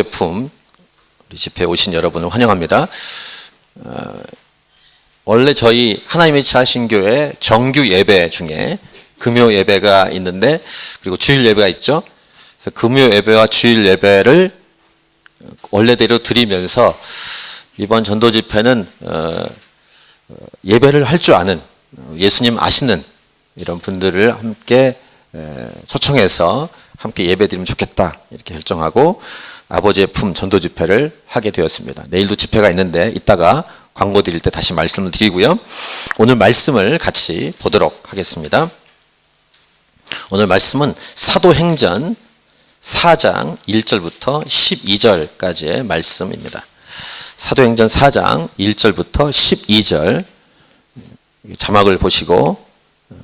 제품 우리 집회에 오신 여러분을 환영합니다. 원래 저희 하나님의 자신교회 정규 예배 중에 금요 예배가 있는데, 그리고 주일 예배가 있죠. 그래서 금요 예배와 주일 예배를 원래대로 드리면서 이번 전도 집회는 예배를 할 줄 아는, 예수님 아시는 이런 분들을 함께 초청해서 함께 예배 드리면 좋겠다 이렇게 결정하고 아버지의 품 전도 집회를 하게 되었습니다. 내일도 집회가 있는데 이따가 광고 드릴 때 다시 말씀을 드리고요. 오늘 말씀을 같이 보도록 하겠습니다. 오늘 말씀은 사도행전 4장 1절부터 12절까지의 말씀입니다. 사도행전 4장 1절부터 12절, 자막을 보시고,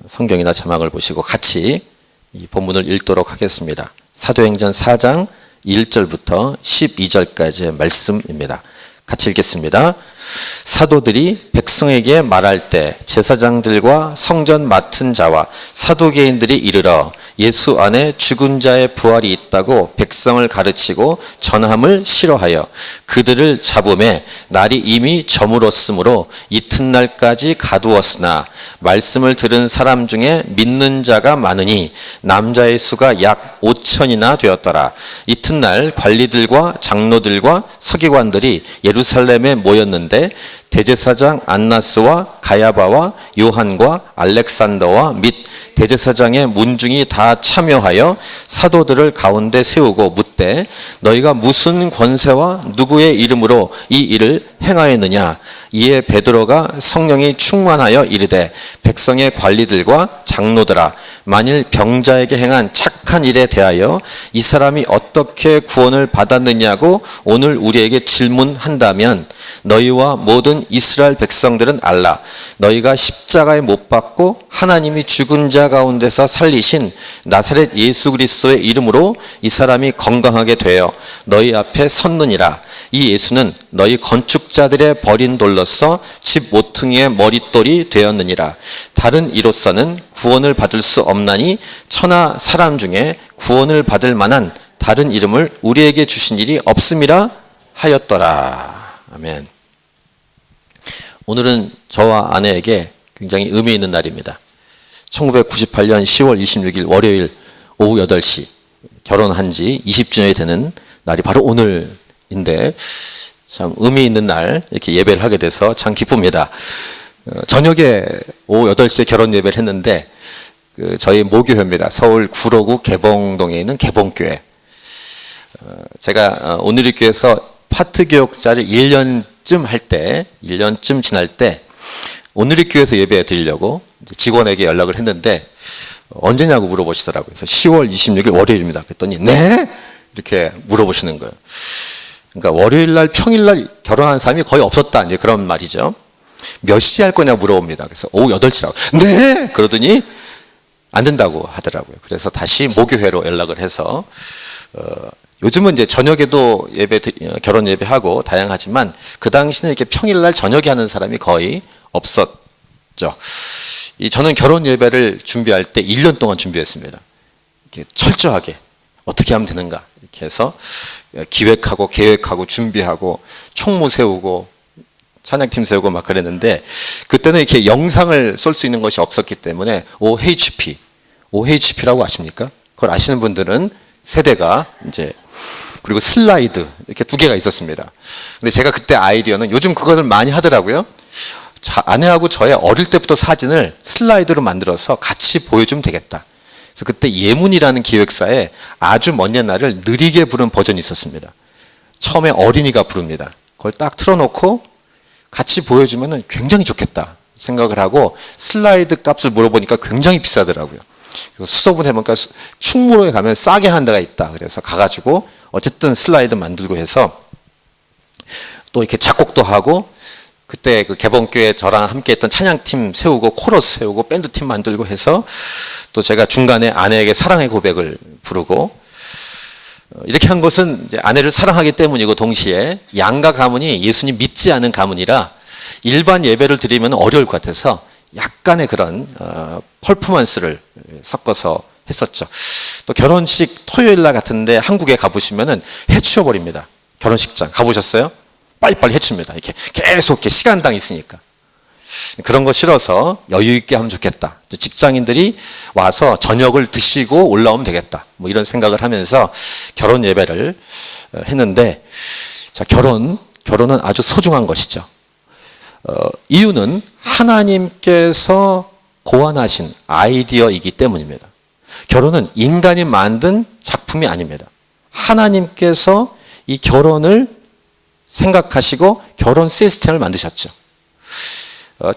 성경이나 자막을 보시고 같이 이 본문을 읽도록 하겠습니다. 사도행전 4장 1절부터 12절까지의 말씀입니다. 같이 읽겠습니다. 사도들이 백성에게 말할 때 제사장들과 성전 맡은 자와 사두개인들이 이르러 예수 안에 죽은 자의 부활이 있다고 백성을 가르치고 전함을 싫어하여 그들을 잡음에 날이 이미 저물었으므로 이튿날까지 가두었으나 말씀을 들은 사람 중에 믿는 자가 많으니 남자의 수가 약 5천이나 되었더라. 이튿날 관리들과 장로들과 서기관들이 예루살렘에 모였는데 대제사장 안나스와 가야바와 요한과 알렉산더와 및 대제사장의 문중이 다 참여하여 사도들을 가운데 세우고 묻되 너희가 무슨 권세와 누구의 이름으로 이 일을 행하였느냐. 이에 베드로가 성령이 충만하여 이르되 백성의 관리들과 장로들아, 만일 병자에게 행한 착한 일에 대하여 이 사람이 어떻게 구원을 받았느냐고 오늘 우리에게 질문한다면 너희와 모든 이스라엘 백성들은 알라. 너희가 십자가에 못 박고 하나님이 죽은 자 가운데서 살리신 나사렛 예수 그리스도의 이름으로 이 사람이 건강하게 되어 너희 앞에 섰느니라. 이 예수는 너희 건축자들의 버린 돌로서 집 모퉁이의 머릿돌이 되었느니라. 다른 이로서는 구원을 받을 수 없나니 천하 사람 중에 구원을 받을 만한 다른 이름을 우리에게 주신 일이 없음이라 하였더라. 아멘. 오늘은 저와 아내에게 굉장히 의미 있는 날입니다. 1998년 10월 26일 월요일 오후 8시 결혼한 지 20주년이 되는 날이 바로 오늘인데 참 의미 있는 날 이렇게 예배를 하게 돼서 참 기쁩니다. 저녁에 오후 8시에 결혼 예배를 했는데 저희 모교회입니다. 서울 구로구 개봉동에 있는 개봉교회. 제가 오늘리교회에서 파트 교역자를 1년쯤 할 때, 1년쯤 지날 때 오늘리교회에서 예배 드리려고 직원에게 연락을 했는데 언제냐고 물어보시더라고요. 그래서 10월 26일 월요일입니다. 그랬더니 네? 이렇게 물어보시는 거예요. 그러니까 월요일날 평일날 결혼한 사람이 거의 없었다, 이제 그런 말이죠. 몇 시에 할 거냐고 물어봅니다. 그래서 오후 8시라고. 네! 그러더니 안 된다고 하더라고요. 그래서 다시 모교회로 연락을 해서 요즘은 이제 저녁에도 결혼 예배하고 다양하지만 그 당시는 이렇게 평일날 저녁에 하는 사람이 거의 없었죠. 저는 결혼 예배를 준비할 때 1년 동안 준비했습니다. 이렇게 철저하게 어떻게 하면 되는가 이렇게 해서 기획하고 계획하고 준비하고 총무 세우고 찬양팀 세우고 막 그랬는데 그때는 이렇게 영상을 쏠 수 있는 것이 없었기 때문에 OHP라고 아십니까? 그걸 아시는 분들은 세대가 이제, 그리고 슬라이드 이렇게 두 개가 있었습니다. 근데 제가 그때 아이디어는 요즘 그거를 많이 하더라고요. 아내하고 저의 어릴 때부터 사진을 슬라이드로 만들어서 같이 보여주면 되겠다. 그래서 그때 예문이라는 기획사에 아주 먼 옛날을 느리게 부른 버전이 있었습니다. 처음에 어린이가 부릅니다. 그걸 딱 틀어놓고 같이 보여주면 굉장히 좋겠다 생각을 하고 슬라이드 값을 물어보니까 굉장히 비싸더라고요. 그래서 수소문 해보니까 충무로에 가면 싸게 하는 데가 있다. 그래서 가가지고 어쨌든 슬라이드 만들고 해서 또 이렇게 작곡도 하고 그때 그 개봉교회 저랑 함께 했던 찬양팀 세우고 코러스 세우고 밴드팀 만들고 해서 또 제가 중간에 아내에게 사랑의 고백을 부르고 이렇게 한 것은 이제 아내를 사랑하기 때문이고 동시에 양가 가문이 예수님 믿지 않은 가문이라 일반 예배를 드리면 어려울 것 같아서 약간의 그런 퍼포먼스를 섞어서 했었죠. 또 결혼식 토요일 날 같은데 한국에 가보시면은 해치워버립니다. 결혼식장 가보셨어요? 빨리빨리 해칩니다. 이렇게 계속 이렇게 시간당 있으니까. 그런 거 싫어서 여유 있게 하면 좋겠다. 또 직장인들이 와서 저녁을 드시고 올라오면 되겠다. 뭐 이런 생각을 하면서 결혼 예배를 했는데, 자, 결혼은 아주 소중한 것이죠. 이유는 하나님께서 고안하신 아이디어이기 때문입니다. 결혼은 인간이 만든 작품이 아닙니다. 하나님께서 이 결혼을 생각하시고 결혼 시스템을 만드셨죠.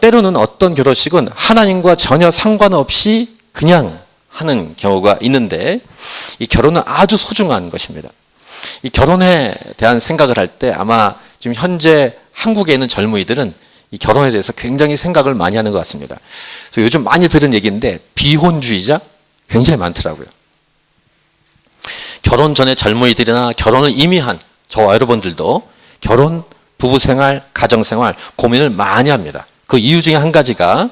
때로는 어떤 결혼식은 하나님과 전혀 상관없이 그냥 하는 경우가 있는데, 이 결혼은 아주 소중한 것입니다. 이 결혼에 대한 생각을 할 때 아마 지금 현재 한국에 있는 젊은이들은 이 결혼에 대해서 굉장히 생각을 많이 하는 것 같습니다. 그래서 요즘 많이 들은 얘기인데 비혼주의자 굉장히 많더라고요. 결혼 전에 젊은이들이나 결혼을 이미 한 저와 여러분들도 결혼, 부부생활, 가정생활 고민을 많이 합니다. 그 이유 중에 한 가지가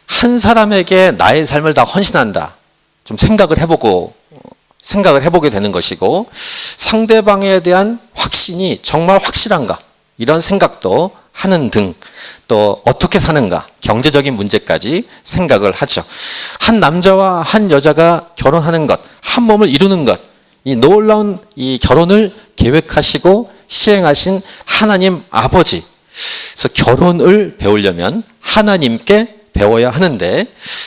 한 사람에게 나의 삶을 다 헌신한다. 좀 생각을 해보게 되는 것이고, 상대방에 대한 확신이 정말 확실한가? 이런 생각도 하는 등, 또 어떻게 사는가? 경제적인 문제까지 생각을 하죠. 한 남자와 한 여자가 결혼하는 것, 한 몸을 이루는 것, 이 놀라운 이 결혼을 계획하시고 시행하신 하나님 아버지. 그래서 결혼을 배우려면 하나님께 배워야 하는데,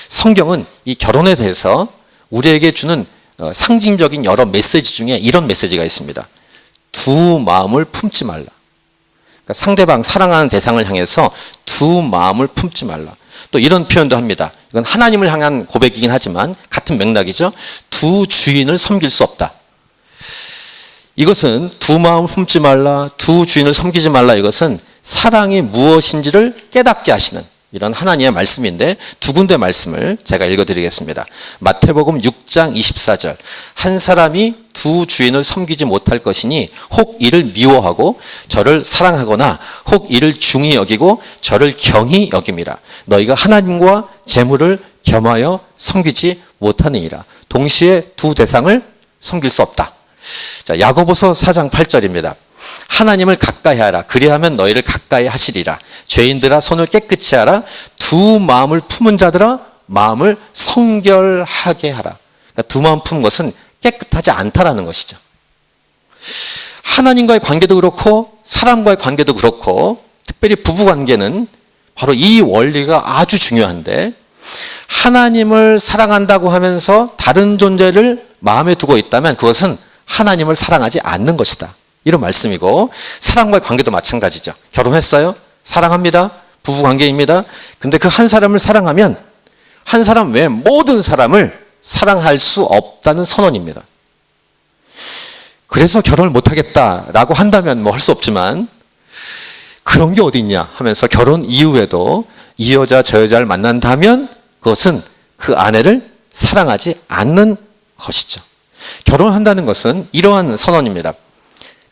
성경은 이 결혼에 대해서 우리에게 주는 상징적인 여러 메시지 중에 이런 메시지가 있습니다. 두 마음을 품지 말라. 그러니까 상대방, 사랑하는 대상을 향해서 두 마음을 품지 말라. 또 이런 표현도 합니다. 이건 하나님을 향한 고백이긴 하지만 같은 맥락이죠. 두 주인을 섬길 수 없다. 이것은 두 마음을 품지 말라, 두 주인을 섬기지 말라, 이것은 사랑이 무엇인지를 깨닫게 하시는 이런 하나님의 말씀인데, 두 군데 말씀을 제가 읽어드리겠습니다. 마태복음 6장 24절. 한 사람이 두 주인을 섬기지 못할 것이니 혹 이를 미워하고 저를 사랑하거나 혹 이를 중히 여기고 저를 경히 여김이라. 너희가 하나님과 재물을 겸하여 섬기지 못하느니라. 동시에 두 대상을 섬길 수 없다. 자, 야고보서 4장 8절입니다. 하나님을 가까이 하라. 그리하면 너희를 가까이 하시리라. 죄인들아 손을 깨끗이 하라. 두 마음을 품은 자들아 마음을 성결하게 하라. 그러니까 두 마음 품은 것은 깨끗하지 않다라는 것이죠. 하나님과의 관계도 그렇고 사람과의 관계도 그렇고, 특별히 부부 관계는 바로 이 원리가 아주 중요한데, 하나님을 사랑한다고 하면서 다른 존재를 마음에 두고 있다면 그것은 하나님을 사랑하지 않는 것이다. 이런 말씀이고, 사람과의 관계도 마찬가지죠. 결혼했어요? 사랑합니다. 부부관계입니다. 근데 그 한 사람을 사랑하면 한 사람 외에 모든 사람을 사랑할 수 없다는 선언입니다. 그래서 결혼을 못하겠다라고 한다면 뭐 할 수 없지만, 그런 게 어디 있냐 하면서 결혼 이후에도 이 여자 저 여자를 만난다면 그것은 그 아내를 사랑하지 않는 것이죠. 결혼한다는 것은 이러한 선언입니다.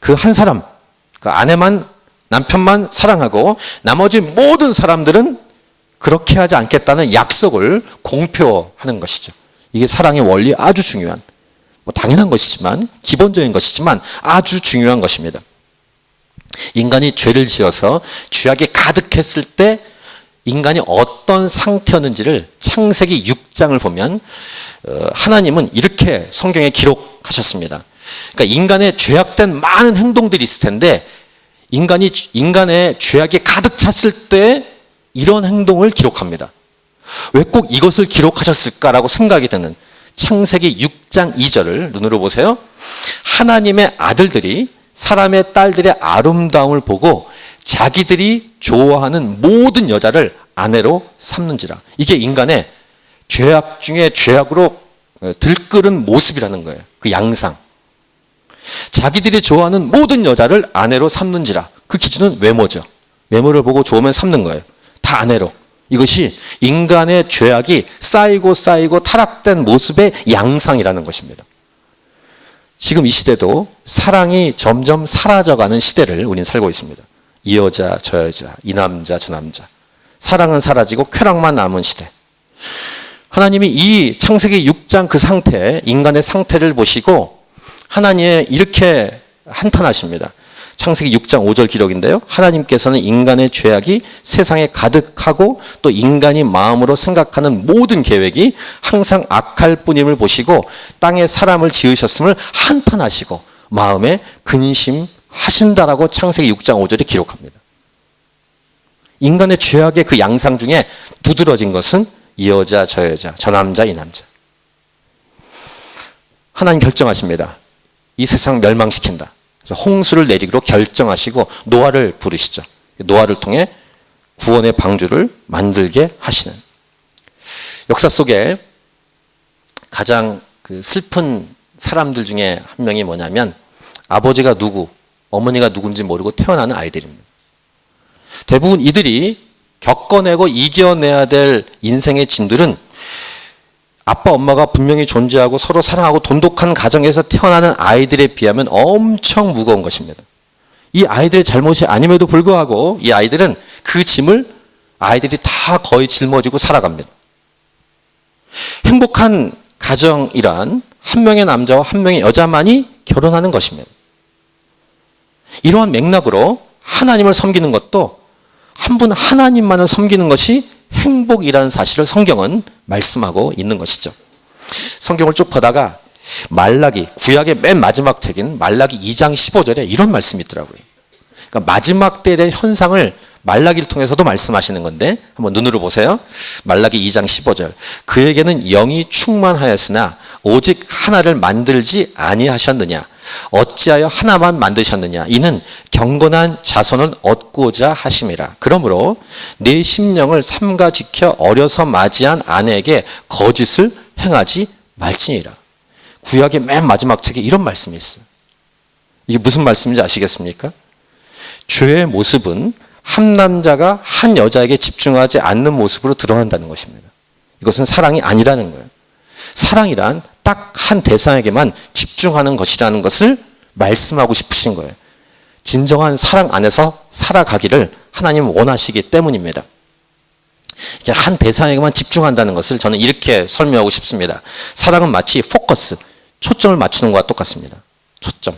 그 한 사람, 그 아내만, 남편만 사랑하고 나머지 모든 사람들은 그렇게 하지 않겠다는 약속을 공표하는 것이죠. 이게 사랑의 원리, 아주 중요한, 뭐 당연한 것이지만, 기본적인 것이지만 아주 중요한 것입니다. 인간이 죄를 지어서 죄악이 가득했을 때 인간이 어떤 상태였는지를 창세기 6장을 보면 하나님은 이렇게 성경에 기록하셨습니다. 그러니까 인간의 죄악된 많은 행동들이 있을 텐데, 인간의 죄악이 가득 찼을 때 이런 행동을 기록합니다. 왜 꼭 이것을 기록하셨을까라고 생각이 드는 창세기 6장 2절을 눈으로 보세요. 하나님의 아들들이 사람의 딸들의 아름다움을 보고 자기들이 좋아하는 모든 여자를 아내로 삼는지라. 이게 인간의 죄악 중에 죄악으로 들끓은 모습이라는 거예요. 그 양상. 자기들이 좋아하는 모든 여자를 아내로 삼는지라. 그 기준은 외모죠. 외모를 보고 좋으면 삼는 거예요. 다 아내로. 이것이 인간의 죄악이 쌓이고 타락된 모습의 양상이라는 것입니다. 지금 이 시대도 사랑이 점점 사라져가는 시대를 우리는 살고 있습니다. 이 여자 저 여자, 이 남자 저 남자. 사랑은 사라지고 쾌락만 남은 시대. 하나님이 이 창세기 6장 그 상태, 인간의 상태를 보시고 하나님이 이렇게 한탄하십니다. 창세기 6장 5절 기록인데요. 하나님께서는 인간의 죄악이 세상에 가득하고 또 인간이 마음으로 생각하는 모든 계획이 항상 악할 뿐임을 보시고 땅에 사람을 지으셨음을 한탄하시고 마음에 근심하신다라고 창세기 6장 5절에 기록합니다. 인간의 죄악의 그 양상 중에 두드러진 것은 이 여자 저 여자, 저 남자 이 남자. 하나님 결정하십니다. 이 세상 멸망시킨다. 그래서 홍수를 내리기로 결정하시고 노아를 부르시죠. 노아를 통해 구원의 방주를 만들게 하시는. 역사 속에 가장 그 슬픈 사람들 중에 한 명이 뭐냐면 아버지가 누구, 어머니가 누군지 모르고 태어나는 아이들입니다. 대부분 이들이 겪어내고 이겨내야 될 인생의 짐들은 아빠 엄마가 분명히 존재하고 서로 사랑하고 돈독한 가정에서 태어나는 아이들에 비하면 엄청 무거운 것입니다. 이 아이들의 잘못이 아님에도 불구하고 이 아이들은 그 짐을 아이들이 다 거의 짊어지고 살아갑니다. 행복한 가정이란 한 명의 남자와 한 명의 여자만이 결혼하는 것입니다. 이러한 맥락으로 하나님을 섬기는 것도 한 분 하나님만을 섬기는 것이 행복이라는 사실을 성경은 말씀하고 있는 것이죠. 성경을 쭉 보다가 말라기, 구약의 맨 마지막 책인 말라기 2장 15절에 이런 말씀이 있더라고요. 그러니까 마지막 때에 대한 현상을 말라기를 통해서도 말씀하시는 건데 한번 눈으로 보세요. 말라기 2장 15절. 그에게는 영이 충만하였으나 오직 하나를 만들지 아니하셨느냐. 어찌하여 하나만 만드셨느냐. 이는 경건한 자손을 얻고자 하심이라. 그러므로 내 심령을 삼가 지켜 어려서 맞이한 아내에게 거짓을 행하지 말지니라. 구약의 맨 마지막 책에 이런 말씀이 있어요. 이게 무슨 말씀인지 아시겠습니까? 죄의 모습은 한 남자가 한 여자에게 집중하지 않는 모습으로 드러난다는 것입니다. 이것은 사랑이 아니라는 거예요. 사랑이란 딱 한 대상에게만 집중하는 것이라는 것을 말씀하고 싶으신 거예요. 진정한 사랑 안에서 살아가기를 하나님은 원하시기 때문입니다. 한 대상에게만 집중한다는 것을 저는 이렇게 설명하고 싶습니다. 사랑은 마치 포커스, 초점을 맞추는 것과 똑같습니다. 초점.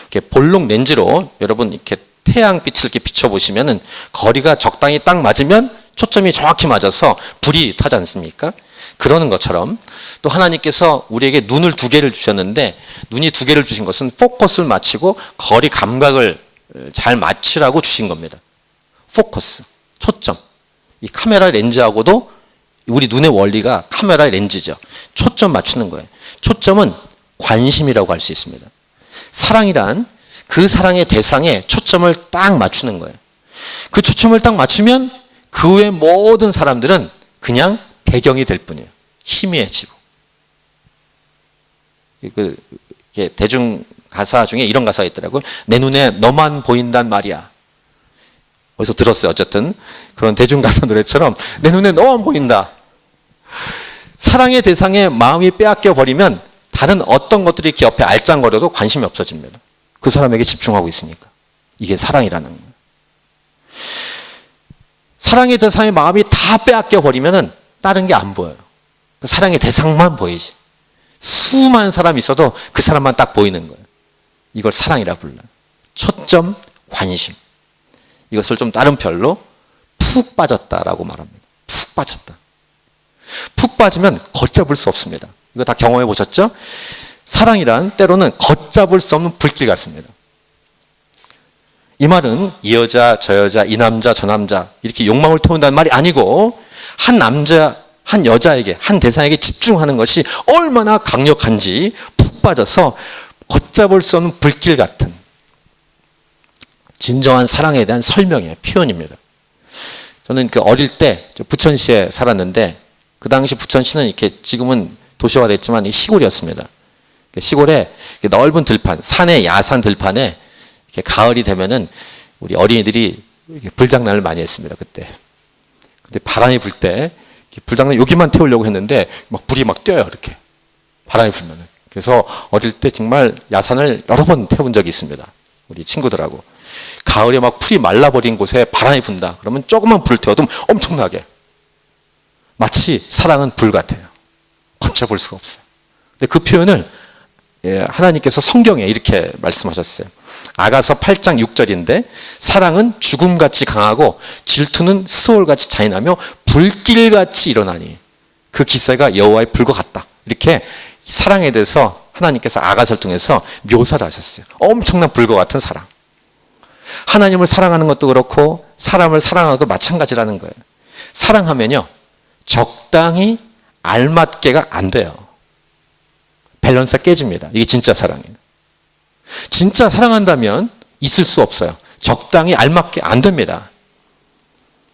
이렇게 볼록 렌즈로 여러분 이렇게 태양빛을 이렇게 비춰보시면은 거리가 적당히 딱 맞으면 초점이 정확히 맞아서 불이 타지 않습니까? 그러는 것처럼 또 하나님께서 우리에게 눈을 두 개를 주셨는데 눈이 두 개를 주신 것은 포커스를 맞추고 거리 감각을 잘 맞추라고 주신 겁니다. 포커스, 초점. 이 카메라 렌즈하고도 우리 눈의 원리가 카메라 렌즈죠. 초점 맞추는 거예요. 초점은 관심이라고 할 수 있습니다. 사랑이란 그 사랑의 대상에 초점을 딱 맞추는 거예요. 그 초점을 딱 맞추면 그 외 모든 사람들은 그냥 배경이 될 뿐이에요. 희미해지고. 대중 가사 중에 이런 가사가 있더라고요. 내 눈에 너만 보인단 말이야. 어디서 들었어요. 어쨌든 그런 대중 가사 노래처럼 내 눈에 너만 보인다. 사랑의 대상에 마음이 빼앗겨 버리면 다른 어떤 것들이 이렇게 옆에 알짱거려도 관심이 없어집니다. 그 사람에게 집중하고 있으니까. 이게 사랑이라는 거예요. 사랑의 대상에 마음이 다 빼앗겨 버리면은 다른 게 안 보여요. 그 사랑의 대상만 보이지. 수많은 사람이 있어도 그 사람만 딱 보이는 거예요. 이걸 사랑이라 불러요. 초점, 관심. 이것을 좀 다른 별로 푹 빠졌다라고 말합니다. 푹 빠졌다. 푹 빠지면 걷잡을 수 없습니다. 이거 다 경험해 보셨죠? 사랑이란 때로는 걷잡을 수 없는 불길 같습니다. 이 말은 이 여자, 저 여자, 이 남자, 저 남자 이렇게 욕망을 태운다는 말이 아니고 한 남자, 한 여자에게, 한 대상에게 집중하는 것이 얼마나 강력한지 푹 빠져서 걷잡을 수 없는 불길 같은 진정한 사랑에 대한 설명이에요. 표현입니다. 저는 그 어릴 때 부천시에 살았는데 그 당시 부천시는 이렇게 지금은 도시화됐지만 시골이었습니다. 시골에 넓은 들판, 산의 야산 들판에 이렇게 가을이 되면은 우리 어린이들이 불장난을 많이 했습니다. 그때. 근데 바람이 불 때 불장난 여기만 태우려고 했는데 막 불이 막 뛰어요. 이렇게 바람이 불면은. 그래서 어릴 때 정말 야산을 여러 번 태운 적이 있습니다. 우리 친구들하고. 가을에 막 풀이 말라버린 곳에 바람이 분다. 그러면 조금만 불을 태워도 엄청나게. 마치 사랑은 불 같아요. 걷잡을 수가 없어요. 근데 그 표현을 하나님께서 성경에 이렇게 말씀하셨어요. 아가서 8장 6절인데 사랑은 죽음같이 강하고 질투는 스올같이 잔인하며 불길같이 일어나니 그 기세가 여호와의 불과 같다. 이렇게 사랑에 대해서 하나님께서 아가서를 통해서 묘사를 하셨어요. 엄청난 불과 같은 사랑. 하나님을 사랑하는 것도 그렇고 사람을 사랑하고도 마찬가지라는 거예요. 사랑하면요 적당히 알맞게가 안 돼요. 밸런스가 깨집니다. 이게 진짜 사랑이에요. 진짜 사랑한다면 있을 수 없어요. 적당히 알맞게 안 됩니다.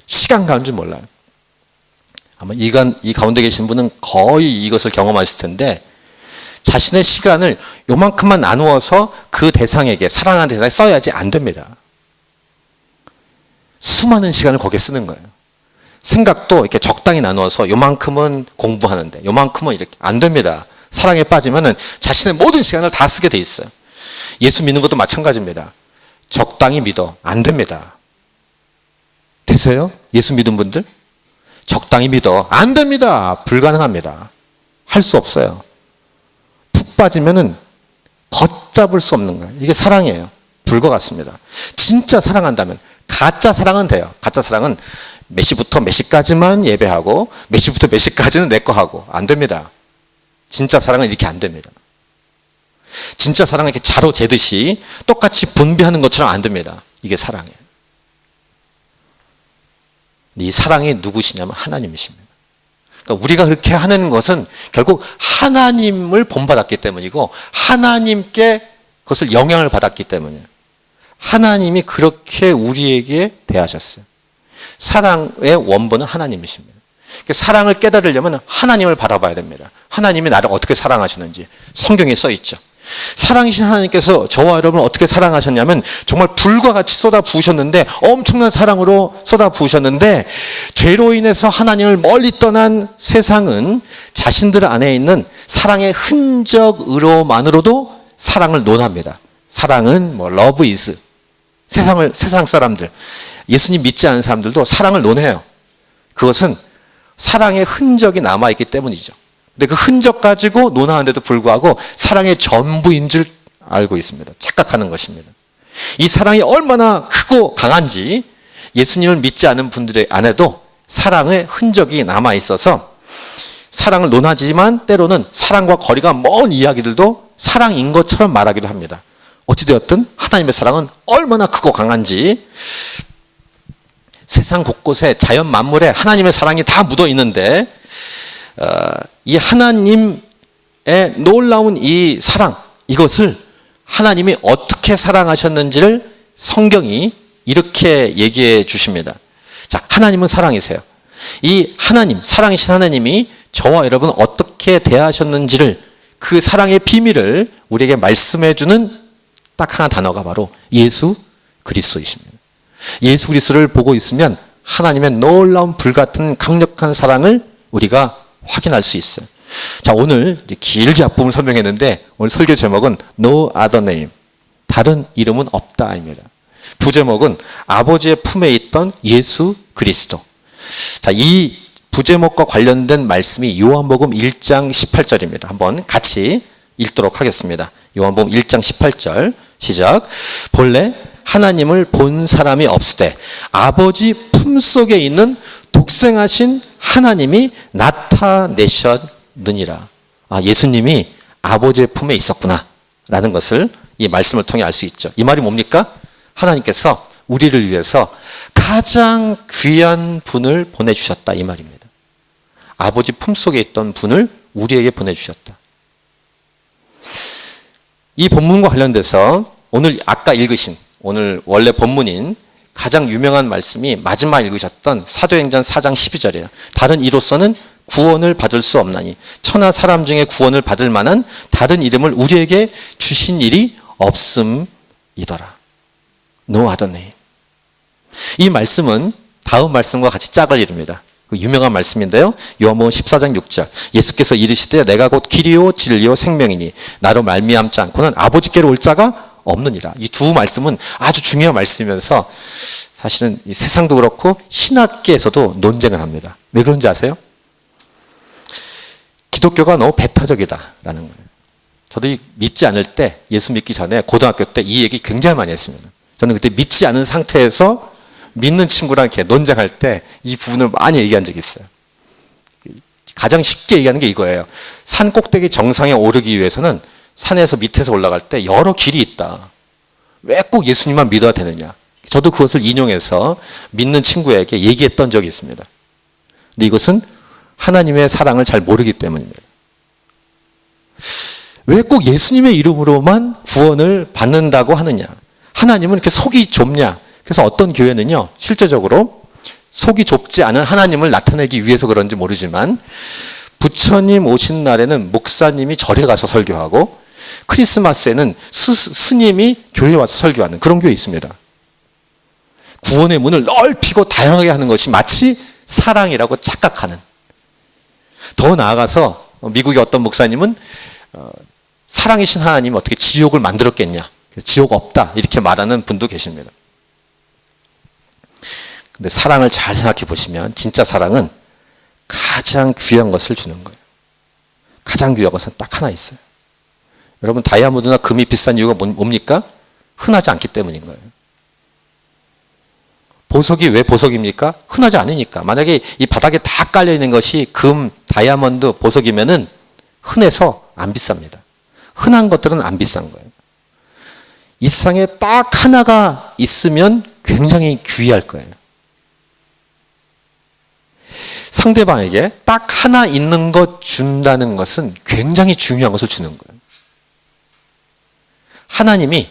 시간 가는 줄 몰라요. 아마 이 가운데 계신 분은 거의 이것을 경험하실 텐데 자신의 시간을 요만큼만 나누어서 그 대상에게 사랑하는 대상에 써야지 안 됩니다. 수많은 시간을 거기에 쓰는 거예요. 생각도 이렇게 적당히 나누어서 요만큼은 공부하는데 요만큼은 이렇게 안 됩니다. 사랑에 빠지면은 자신의 모든 시간을 다 쓰게 돼 있어요. 예수 믿는 것도 마찬가지입니다. 적당히 믿어. 안 됩니다. 되세요? 예수 믿은 분들? 적당히 믿어. 안 됩니다. 불가능합니다. 할 수 없어요. 푹 빠지면은 걷잡을 수 없는 거예요. 이게 사랑이에요. 불과 같습니다. 진짜 사랑한다면 가짜 사랑은 돼요. 가짜 사랑은 몇 시부터 몇 시까지만 예배하고 몇 시부터 몇 시까지는 내 거 하고 안 됩니다. 진짜 사랑은 이렇게 안 됩니다. 진짜 사랑은 이렇게 자로 재듯이 똑같이 분배하는 것처럼 안 됩니다. 이게 사랑이에요. 이 사랑이 누구시냐면 하나님이십니다. 그러니까 우리가 그렇게 하는 것은 결국 하나님을 본받았기 때문이고 하나님께 그것을 영향을 받았기 때문이에요. 하나님이 그렇게 우리에게 대하셨어요. 사랑의 원본은 하나님이십니다. 사랑을 깨달으려면 하나님을 바라봐야 됩니다. 하나님이 나를 어떻게 사랑하셨는지 성경에 써 있죠. 사랑이신 하나님께서 저와 여러분을 어떻게 사랑하셨냐면 정말 불과 같이 쏟아 부으셨는데 엄청난 사랑으로 쏟아 부으셨는데 죄로 인해서 하나님을 멀리 떠난 세상은 자신들 안에 있는 사랑의 흔적으로만으로도 사랑을 논합니다. 사랑은 love is 세상 사람들 예수님 믿지 않은 사람들도 사랑을 논해요. 그것은 사랑의 흔적이 남아있기 때문이죠. 근데 그 흔적 가지고 논하는데도 불구하고 사랑의 전부인 줄 알고 있습니다. 착각하는 것입니다. 이 사랑이 얼마나 크고 강한지 예수님을 믿지 않은 분들의 안에도 사랑의 흔적이 남아있어서 사랑을 논하지만 때로는 사랑과 거리가 먼 이야기들도 사랑인 것처럼 말하기도 합니다. 어찌되었든 하나님의 사랑은 얼마나 크고 강한지 세상 곳곳에 자연 만물에 하나님의 사랑이 다 묻어 있는데 이 하나님의 놀라운 이 사랑 이것을 하나님이 어떻게 사랑하셨는지를 성경이 이렇게 얘기해 주십니다. 자, 하나님은 사랑이세요. 이 하나님, 사랑이신 하나님이 저와 여러분 어떻게 대하셨는지를 그 사랑의 비밀을 우리에게 말씀해 주는 딱 하나 단어가 바로 예수 그리스도이십니다. 예수 그리스도를 보고 있으면 하나님의 놀라운 불같은 강력한 사랑을 우리가 확인할 수 있어요. 자, 오늘 길게 앞부분을 설명했는데 오늘 설교 제목은 No other name. 다른 이름은 없다입니다. 부제목은 아버지의 품에 있던 예수 그리스도. 자, 이 부제목과 관련된 말씀이 요한복음 1장 18절입니다. 한번 같이 읽도록 하겠습니다. 요한복음 1장 18절 시작. 본래 하나님을 본 사람이 없으되 아버지 품속에 있는 독생하신 하나님이 나타내셨느니라. 아, 예수님이 아버지의 품에 있었구나 라는 것을 이 말씀을 통해 알 수 있죠. 이 말이 뭡니까? 하나님께서 우리를 위해서 가장 귀한 분을 보내주셨다 이 말입니다. 아버지 품속에 있던 분을 우리에게 보내주셨다. 이 본문과 관련돼서 오늘 아까 읽으신 오늘 원래 본문인 가장 유명한 말씀이 마지막 읽으셨던 사도행전 4장 12절이에요. 다른 이로서는 구원을 받을 수 없나니 천하 사람 중에 구원을 받을 만한 다른 이름을 우리에게 주신 일이 없음이더라. No other name. 이 말씀은 다음 말씀과 같이 짝을 이룹니다. 그 유명한 말씀인데요. 요한복음 14장 6절 예수께서 이르시되 내가 곧 길이요 진리요 생명이니 나로 말미암지 않고는 아버지께로 올 자가 없느니라. 이 두 말씀은 아주 중요한 말씀이면서 사실은 이 세상도 그렇고 신학계에서도 논쟁을 합니다. 왜 그런지 아세요? 기독교가 너무 배타적이다라는 거예요. 저도 믿지 않을 때, 예수 믿기 전에 고등학교 때 이 얘기 굉장히 많이 했습니다. 저는 그때 믿지 않은 상태에서 믿는 친구랑 이렇게 논쟁할 때 이 부분을 많이 얘기한 적이 있어요. 가장 쉽게 얘기하는 게 이거예요. 산 꼭대기 정상에 오르기 위해서는 산에서 밑에서 올라갈 때 여러 길이 있다. 왜 꼭 예수님만 믿어야 되느냐. 저도 그것을 인용해서 믿는 친구에게 얘기했던 적이 있습니다. 근데 이것은 하나님의 사랑을 잘 모르기 때문입니다. 왜 꼭 예수님의 이름으로만 구원을 받는다고 하느냐. 하나님은 이렇게 속이 좁냐. 그래서 어떤 교회는요, 실제적으로 속이 좁지 않은 하나님을 나타내기 위해서 그런지 모르지만 부처님 오신 날에는 목사님이 절에 가서 설교하고 크리스마스에는 스님이 교회에 와서 설교하는 그런 교회 있습니다. 구원의 문을 넓히고 다양하게 하는 것이 마치 사랑이라고 착각하는. 더 나아가서 미국의 어떤 목사님은 사랑이신 하나님이 어떻게 지옥을 만들었겠냐. 지옥 없다 이렇게 말하는 분도 계십니다. 근데 사랑을 잘 생각해 보시면 진짜 사랑은 가장 귀한 것을 주는 거예요. 가장 귀한 것은 딱 하나 있어요. 여러분 다이아몬드나 금이 비싼 이유가 뭡니까? 흔하지 않기 때문인 거예요. 보석이 왜 보석입니까? 흔하지 않으니까. 만약에 이 바닥에 다 깔려 있는 것이 금, 다이아몬드, 보석이면은 흔해서 안 비쌉니다. 흔한 것들은 안 비싼 거예요. 이 세상에 딱 하나가 있으면 굉장히 귀할 거예요. 상대방에게 딱 하나 있는 것 준다는 것은 굉장히 중요한 것을 주는 거예요. 하나님이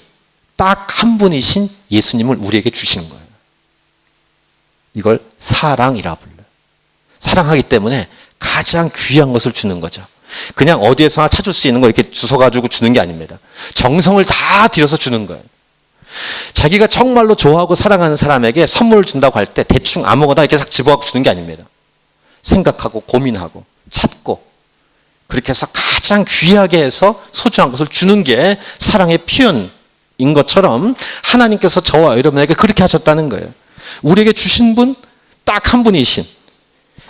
딱 한 분이신 예수님을 우리에게 주신 거예요. 이걸 사랑이라 불러요. 사랑하기 때문에 가장 귀한 것을 주는 거죠. 그냥 어디에서나 찾을 수 있는 걸 이렇게 주워가지고 주는 게 아닙니다. 정성을 다 들여서 주는 거예요. 자기가 정말로 좋아하고 사랑하는 사람에게 선물을 준다고 할 때 대충 아무거나 이렇게 싹 집어갖고 주는 게 아닙니다. 생각하고 고민하고 찾고 그렇게 해서 가장 귀하게 해서 소중한 것을 주는 게 사랑의 표현인 것처럼 하나님께서 저와 여러분에게 그렇게 하셨다는 거예요. 우리에게 주신 분 딱 한 분이신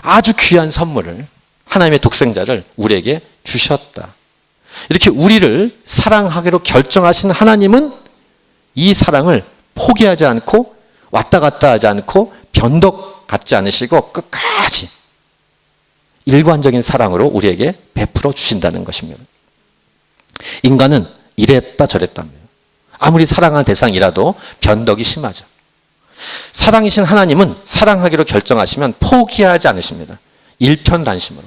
아주 귀한 선물을 하나님의 독생자를 우리에게 주셨다. 이렇게 우리를 사랑하기로 결정하신 하나님은 이 사랑을 포기하지 않고 왔다 갔다 하지 않고 변덕 갖지 않으시고 끝까지 일관적인 사랑으로 우리에게 베풀어 주신다는 것입니다. 인간은 이랬다 저랬다 합니다. 아무리 사랑하는 대상이라도 변덕이 심하죠. 사랑이신 하나님은 사랑하기로 결정하시면 포기하지 않으십니다. 일편단심으로.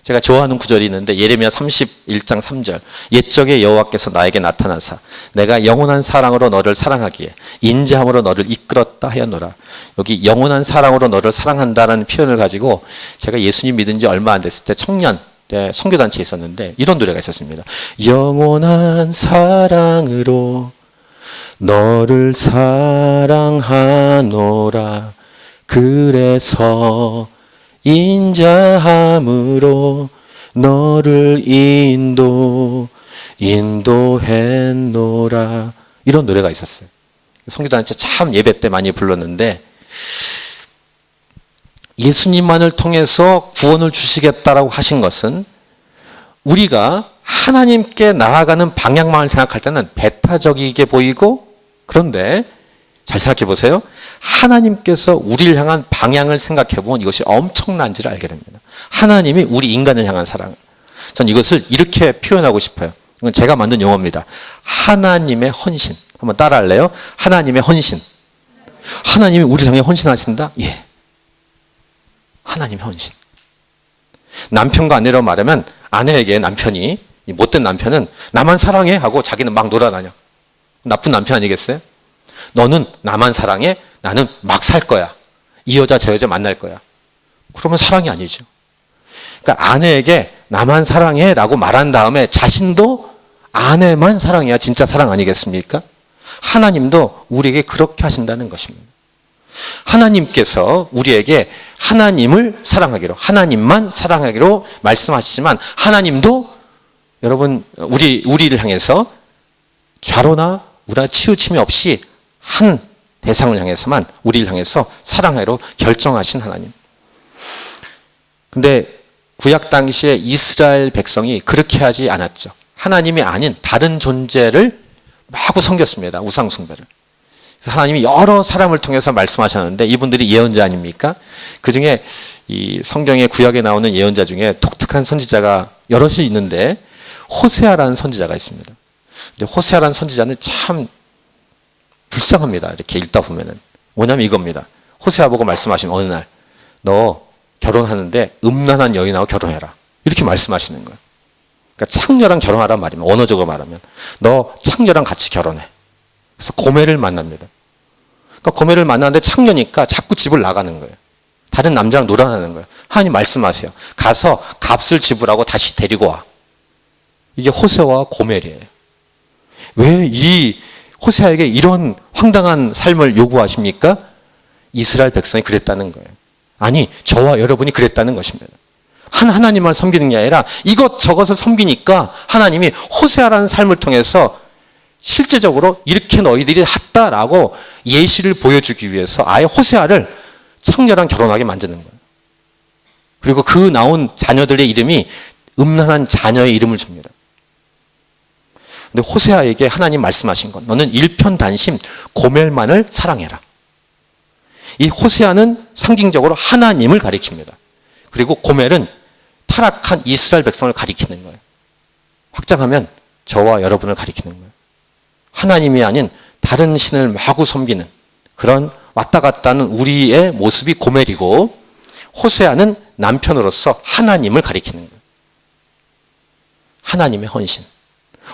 제가 좋아하는 구절이 있는데 예레미야 31장 3절 옛적에 여호와께서 나에게 나타나사 내가 영원한 사랑으로 너를 사랑하기에 인자함으로 너를 이끌었다 하였노라. 여기 영원한 사랑으로 너를 사랑한다라는 표현을 가지고 제가 예수님 믿은 지 얼마 안 됐을 때 청년 때 선교단체에 있었는데 이런 노래가 있었습니다. 영원한 사랑으로 너를 사랑하노라. 그래서 인자함으로 너를 인도했노라. 이런 노래가 있었어요. 선교단체 참 예배 때 많이 불렀는데 예수님만을 통해서 구원을 주시겠다라고 하신 것은 우리가 하나님께 나아가는 방향만을 생각할 때는 배타적이게 보이고 그런데 잘 생각해 보세요. 하나님께서 우리를 향한 방향을 생각해 보면 이것이 엄청난지를 알게 됩니다. 하나님이 우리 인간을 향한 사랑. 전 이것을 이렇게 표현하고 싶어요. 이건 제가 만든 용어입니다. 하나님의 헌신. 한번 따라할래요? 하나님의 헌신. 하나님이 우리를 향해 헌신하신다? 예. 하나님의 헌신. 남편과 아내로 말하면 아내에게 남편이 못된 남편은 나만 사랑해 하고 자기는 막 놀아다녀. 나쁜 남편 아니겠어요? 너는 나만 사랑해? 나는 막 살 거야. 이 여자 저 여자 만날 거야. 그러면 사랑이 아니죠. 그러니까 아내에게 나만 사랑해 라고 말한 다음에 자신도 아내만 사랑해야 진짜 사랑 아니겠습니까? 하나님도 우리에게 그렇게 하신다는 것입니다. 하나님께서 우리에게 하나님을 사랑하기로 하나님만 사랑하기로 말씀하시지만 하나님도 여러분 우리를 향해서 좌로나 우리나 치우침이 없이 한 대상을 향해서만 우리를 향해서 사랑하기로 결정하신 하나님. 근데 구약 당시에 이스라엘 백성이 그렇게 하지 않았죠. 하나님이 아닌 다른 존재를 마구 섬겼습니다. 우상 숭배를. 하나님이 여러 사람을 통해서 말씀하셨는데 이분들이 예언자 아닙니까? 그 중에 이 성경의 구약에 나오는 예언자 중에 독특한 선지자가 여럿이 있는데 호세아라는 선지자가 있습니다. 근데 호세아라는 선지자는 참 불쌍합니다. 이렇게 읽다 보면은. 뭐냐면 이겁니다. 호세아 보고 말씀하시면 어느 날 너 결혼하는데 음란한 여인하고 결혼해라. 이렇게 말씀하시는 거예요. 그러니까 창녀랑 결혼하란 말이면 언어적으로 말하면 너 창녀랑 같이 결혼해. 그래서 고멜을 만납니다. 그러니까 고멜을 만나는데 창녀니까 자꾸 집을 나가는 거예요. 다른 남자랑 놀아나는 거예요. 하나님 말씀하세요. 가서 값을 지불하고 다시 데리고 와. 이게 호세아와 고멜이에요. 왜 이 호세아에게 이런 황당한 삶을 요구하십니까? 이스라엘 백성이 그랬다는 거예요. 아니, 저와 여러분이 그랬다는 것입니다. 하나님만 섬기는 게 아니라 이것저것을 섬기니까 하나님이 호세아라는 삶을 통해서 실제적으로 이렇게 너희들이 했다라고 예시를 보여주기 위해서 아예 호세아를 창녀랑 결혼하게 만드는 거예요. 그리고 그 나온 자녀들의 이름이 음란한 자녀의 이름을 줍니다. 근데 호세아에게 하나님 말씀하신 건 너는 일편단심 고멜만을 사랑해라. 이 호세아는 상징적으로 하나님을 가리킵니다. 그리고 고멜은 타락한 이스라엘 백성을 가리키는 거예요. 확장하면 저와 여러분을 가리키는 거예요. 하나님이 아닌 다른 신을 마구 섬기는 그런 왔다 갔다 하는 우리의 모습이 고멜이고 호세아는 남편으로서 하나님을 가리키는 거예요. 하나님의 헌신.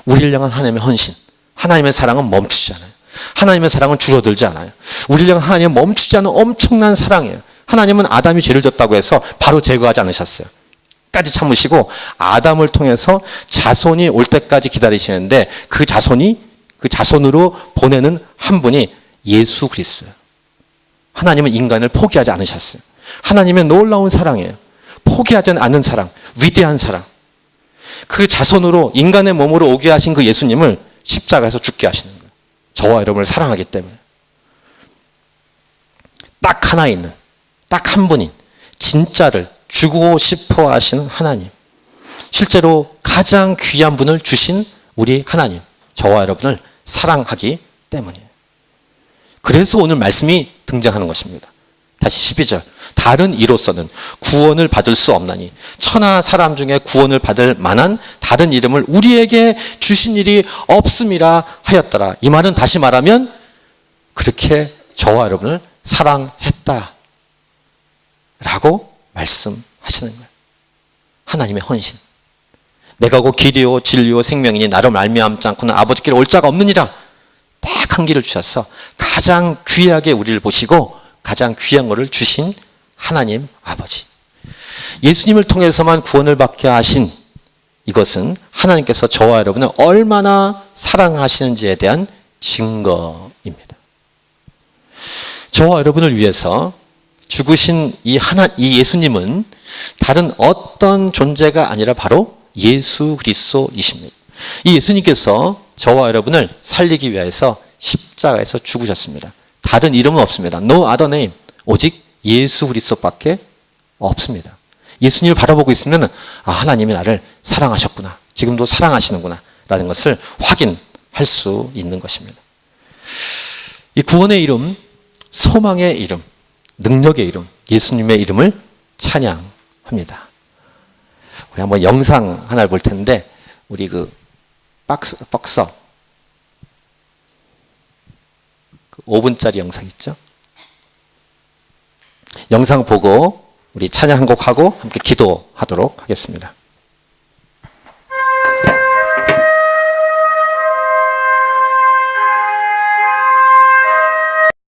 우리를 향한 하나님의 헌신. 하나님의 사랑은 멈추지 않아요. 하나님의 사랑은 줄어들지 않아요. 우리를 향한 하나님은 멈추지 않은 엄청난 사랑이에요. 하나님은 아담이 죄를 졌다고 해서 바로 제거하지 않으셨어요. 까지 참으시고 아담을 통해서 자손이 올 때까지 기다리시는데 그 자손으로 보내는 한 분이 예수 그리스도예요. 하나님은 인간을 포기하지 않으셨어요. 하나님의 놀라운 사랑이에요. 포기하지 않는 사랑, 위대한 사랑. 그 자손으로 인간의 몸으로 오게 하신 그 예수님을 십자가에서 죽게 하시는 거예요. 저와 여러분을 사랑하기 때문에. 딱 하나 있는, 딱 한 분인 진짜를 주고 싶어 하시는 하나님. 실제로 가장 귀한 분을 주신 우리 하나님. 저와 여러분을 사랑하기 때문이에요. 그래서 오늘 말씀이 등장하는 것입니다. 다시 12절. 다른 이로서는 구원을 받을 수 없나니 천하 사람 중에 구원을 받을 만한 다른 이름을 우리에게 주신 일이 없음이라 하였더라. 이 말은 다시 말하면 그렇게 저와 여러분을 사랑했다 라고 말씀하시는 거예요. 하나님의 헌신. 내가 곧 길이요 진리요 생명이니 나로 말미암지 않고는 아버지께로 올 자가 없느니라. 딱 한 길을 주셔서 가장 귀하게 우리를 보시고 가장 귀한 것을 주신 하나님 아버지. 예수님을 통해서만 구원을 받게 하신 이것은 하나님께서 저와 여러분을 얼마나 사랑하시는지에 대한 증거입니다. 저와 여러분을 위해서 죽으신 이 예수님은 다른 어떤 존재가 아니라 바로 예수 그리스도이십니다. 이 예수님께서 저와 여러분을 살리기 위해서 십자가에서 죽으셨습니다. 다른 이름은 없습니다. No other name. 오직 예수 그리스도밖에 없습니다. 예수님을 바라보고 있으면 하나님이 나를 사랑하셨구나. 지금도 사랑하시는구나. 라는 것을 확인할 수 있는 것입니다. 이 구원의 이름, 소망의 이름, 능력의 이름, 예수님의 이름을 찬양합니다. 우리 한번 영상 하나를 볼 텐데 우리 그 박서 5분짜리 영상 있죠? 영상 보고 우리 찬양 한 곡 하고 함께 기도하도록 하겠습니다.